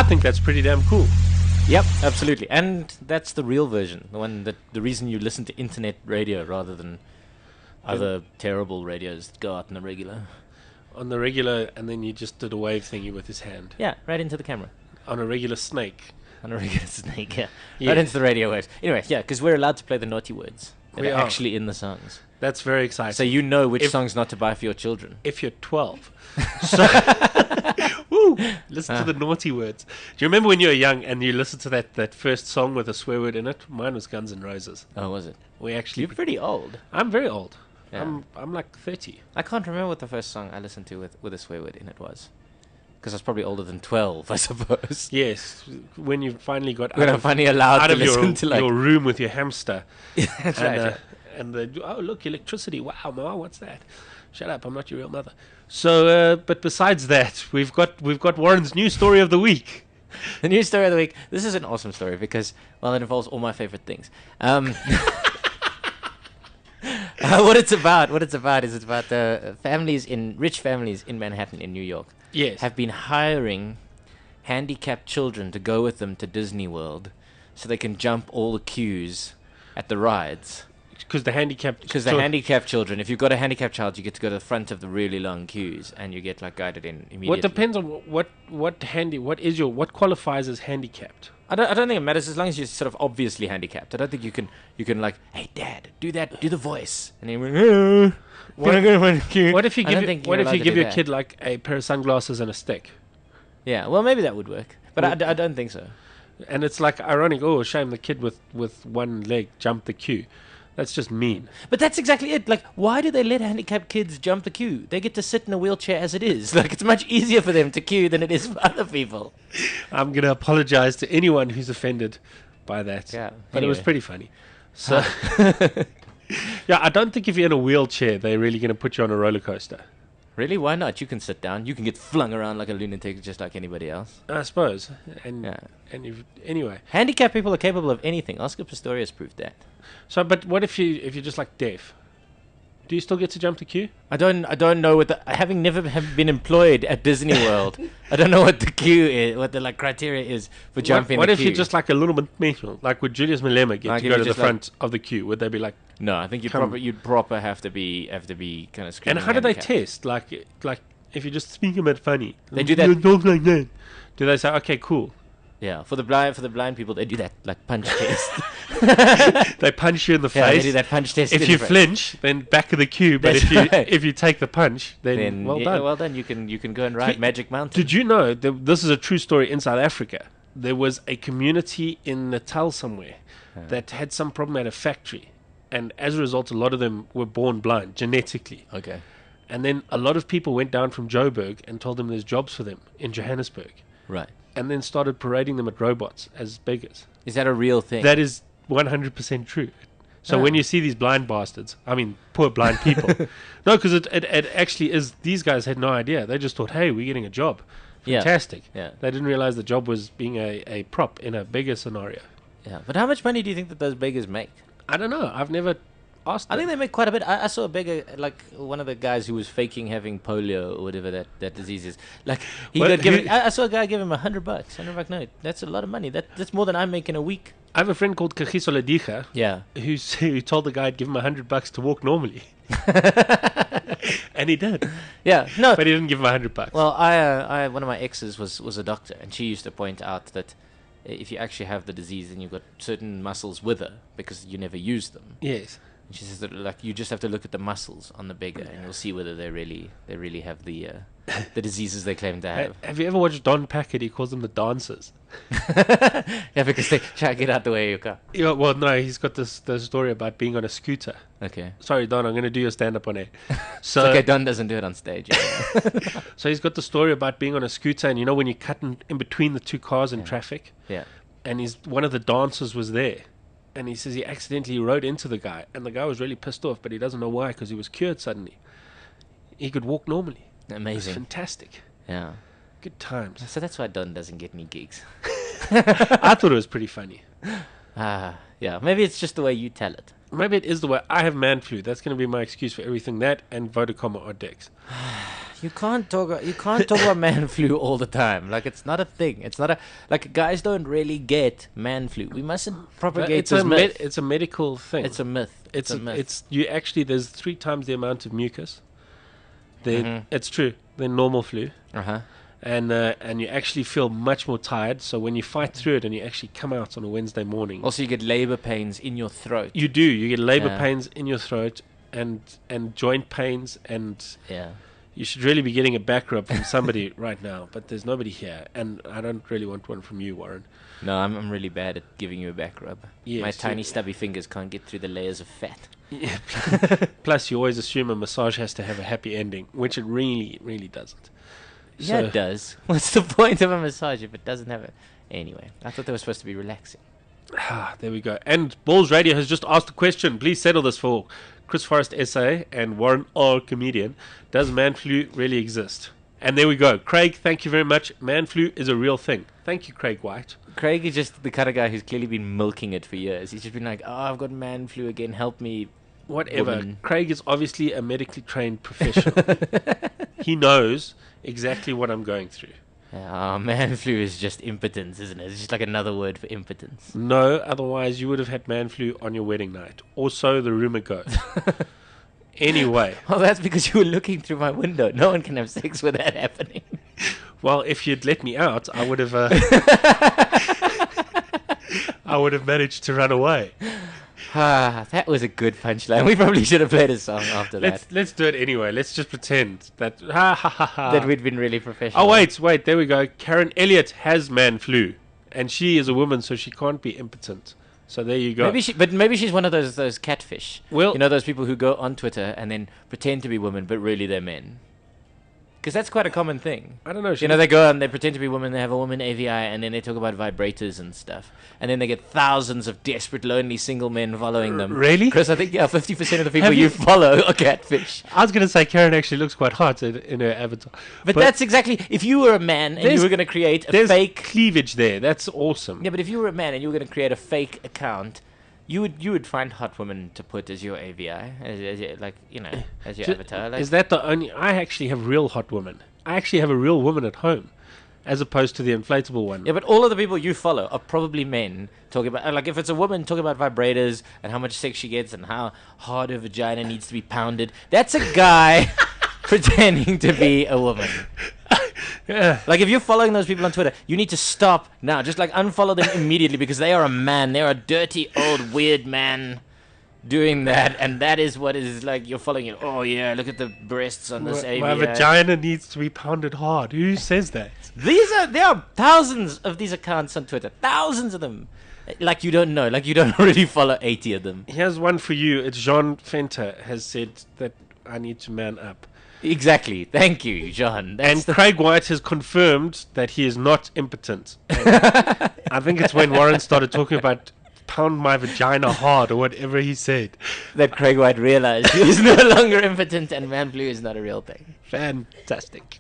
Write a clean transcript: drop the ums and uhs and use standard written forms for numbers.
I think that's pretty damn cool. Yep, absolutely. And that's the real version. The reason you listen to internet radio rather than other terrible radios that go out on the regular. On the regular, and then you just did a wave thingy with his hand. Yeah, right into the camera. On a regular snake. On a regular snake, yeah. Right into the radio waves. Anyway, yeah, because we're allowed to play the naughty words that are actually in the songs. That's very exciting. So you know which songs not to buy for your children. If you're 12. So, woo, listen to the naughty words. Do you remember when you were young and you listened to that first song with a swear word in it? Mine was Guns N' Roses. Oh, was it? You're pretty old. I'm very old. Yeah. I'm like 30. I can't remember what the first song I listened to with a swear word in it was. Because I was probably older than 12, I suppose. Yes, when you finally got out of your room with your hamster. That's right. And oh, look, electricity. Wow, Ma, what's that? Shut up, I'm not your real mother. So, but besides that, we've got Warren's new story of the week. The new story of the week. This is an awesome story because, well, it involves all my favorite things. What it's about is it's about the rich families in Manhattan, in New York. Yes. Have been hiring handicapped children to go with them to Disney World so they can jump all the queues at the rides. Because the handicapped children, if you've got a handicapped child, you get to go to the front of the really long queues and you get like guided in immediately. What depends on what qualifies as handicapped? I don't think it matters as long as you're sort of obviously handicapped. I don't think you can like, hey Dad, do the voice, and he went, what if you give your kid like a pair of sunglasses and a stick? Yeah, well maybe that would work, but I don't think so. And it's like ironic. Oh, shame the kid with one leg jumped the queue. That's just mean. But that's exactly it. Like, why do they let handicapped kids jump the queue? They get to sit in a wheelchair as it is. Like, it's much easier for them to queue than it is for other people. I'm going to apologize to anyone who's offended by that. Yeah. But It was pretty funny. So, yeah, I don't think if you're in a wheelchair, they're really going to put you on a roller coaster. Really? Why not? You can sit down. You can get flung around like a lunatic just like anybody else. I suppose. Anyway. Handicapped people are capable of anything. Oscar Pistorius proved that. So, but what if you're just like deaf? Do you still get to jump the queue? I don't know having never been employed at Disney World. I don't know what the queue is, what the like criteria is for jumping. What the if queue. you're just like a little bit mental? Like would Julius Malema get to go to the front of the queue? Would they be like? No, I think you'd proper have to be kind of screaming. And how do they test? Like if you just speak a bit funny, they do that. You talk like that. Do they say okay, cool? Yeah, for the blind people, they do that like punch test. They punch you in the face. Yeah, they do that punch test. If you flinch, then back of the queue. But if you take the punch, then well done. Well done. You can go and ride Magic Mountain. Did you know this is a true story in South Africa? There was a community in Natal somewhere that had some problem at a factory, and as a result, a lot of them were born blind genetically. Okay. And then a lot of people went down from Joburg and told them there's jobs for them in Johannesburg. Right. And then started parading them at robots as beggars. Is that a real thing? That is 100% true. So when you see these blind bastards, I mean, poor blind people. No, because it actually is, these guys had no idea. They just thought, hey, we're getting a job. Fantastic. Yeah. They didn't realize the job was being a prop in a beggar scenario. Yeah. But how much money do you think that those beggars make? I don't know. I've never asked them. I think they make quite a bit. I saw a beggar, like one of the guys who was faking having polio or whatever that disease is. Like I saw a guy give him $100 note. That's a lot of money. That's more than I make in a week. I have a friend called Kagiso Ledija. Yeah. Who told the guy to give him $100 to walk normally. And he did. Yeah. No. But he didn't give him $100. Well, I one of my exes was a doctor, and she used to point out that if you actually have the disease, then you've got certain muscles wither because you never use them. Yes. And she says that like you just have to look at the muscles on the beggar, and you'll see whether they really have the diseases they claim to have. Have you ever watched Don Packard? He calls them the dancers. Yeah, because they try to get out the way of your car. Yeah, well, no, he's got this story about being on a scooter. Okay. Sorry, Don, I'm going to do your stand-up on air. So okay, Don doesn't do it on stage. So he's got the story about being on a scooter, and you know when you cut in between the two cars in traffic? Yeah. And one of the dancers was there. And he says he accidentally rode into the guy. And the guy was really pissed off, but he doesn't know why, because he was cured suddenly. He could walk normally. Amazing. It was fantastic. Yeah. Good times. So that's why Don doesn't get any gigs. I thought it was pretty funny. Yeah. Maybe it's just the way you tell it. Maybe it is the way. I have man flu. That's going to be my excuse for everything. That and Vodacom are dicks. You can't talk about man flu all the time. Like, it's not a thing. It's not a like, guys don't really get man flu. We mustn't propagate this myth. It's a medical thing. It's a myth. It's a myth. It's you actually. There's 3 times the amount of mucus. It's true. Than normal flu. And you actually feel much more tired. So when you fight through it and you actually come out on a Wednesday morning, also you get labor pains in your throat. You do. You get labor pains in your throat and joint pains and You should really be getting a back rub from somebody right now, but there's nobody here, and I don't really want one from you, Warren. No, I'm really bad at giving you a back rub. Yes, my tiny stubby fingers can't get through the layers of fat. Yeah. Plus, you always assume a massage has to have a happy ending, which it really, really doesn't. Yeah, it does. What's the point of a massage if it doesn't have it? Anyway, I thought they were supposed to be relaxing. There we go. And Balls Radio has just asked a question. Please settle this for Chris Forrest, SA, and Warren R, comedian. Does man flu really exist? And there we go. Craig, thank you very much. Man flu is a real thing. Thank you, Craig White. Craig is just the kind of guy who's clearly been milking it for years. He's just been like, oh, I've got man flu again. Help me. Whatever. Woman. Craig is obviously a medically trained professional. He knows exactly what I'm going through. Man flu is just impotence, isn't it? It's just like another word for impotence. No, otherwise you would have had man flu on your wedding night. Or so the rumor goes. Anyway. Well, that's because you were looking through my window. No one can have sex with that happening. Well, if you'd let me out, I would have I would have managed to run away. That was a good punchline. We probably should have played a song after that. Let's do it anyway. Let's just pretend that that we'd been really professional. Oh wait, there we go. Karen Elliott has man flu, and she is a woman, so she can't be impotent. So there you go. Maybe she's one of those catfish. Well, you know those people who go on Twitter and then pretend to be women, but really they're men. Because that's quite a common thing. I don't know. You know, they go and they pretend to be women, they have a woman AVI, and then they talk about vibrators and stuff. And then they get thousands of desperate, lonely, single men following them. Really? Chris, I think, 50% of the people you follow are catfish. I was going to say Karen actually looks quite hot in her avatar. But that's exactly... If you were a man and you were going to create a fake... cleavage there. That's awesome. Yeah, but if you were a man and you were going to create a fake account... You would find hot women to put as your AVI, as your avatar. Like, is that the only... I actually have real hot women. I actually have a real woman at home, as opposed to the inflatable one. Yeah, but all of the people you follow are probably men talking about... Like, if it's a woman talking about vibrators and how much sex she gets and how hard her vagina needs to be pounded, that's a guy pretending to be a woman. Yeah. Like, if you're following those people on Twitter, you need to stop now. Just, like, unfollow them immediately because they are a man. They're a dirty, old, weird man doing that. And that is what is, like, you're following it. Oh, yeah, look at the breasts on this AVI. My vagina needs to be pounded hard. Who says that? There are thousands of these accounts on Twitter. Thousands of them. Like, you don't know. Like, you don't already follow 80 of them. Here's one for you. It's Jean Fenter has said that I need to man up. Exactly. Thank you, John. And Craig White has confirmed that he is not impotent. I think it's when Warren started talking about pound my vagina hard or whatever he said. That Craig White realized he is no longer impotent and man flu is not a real thing. Fantastic.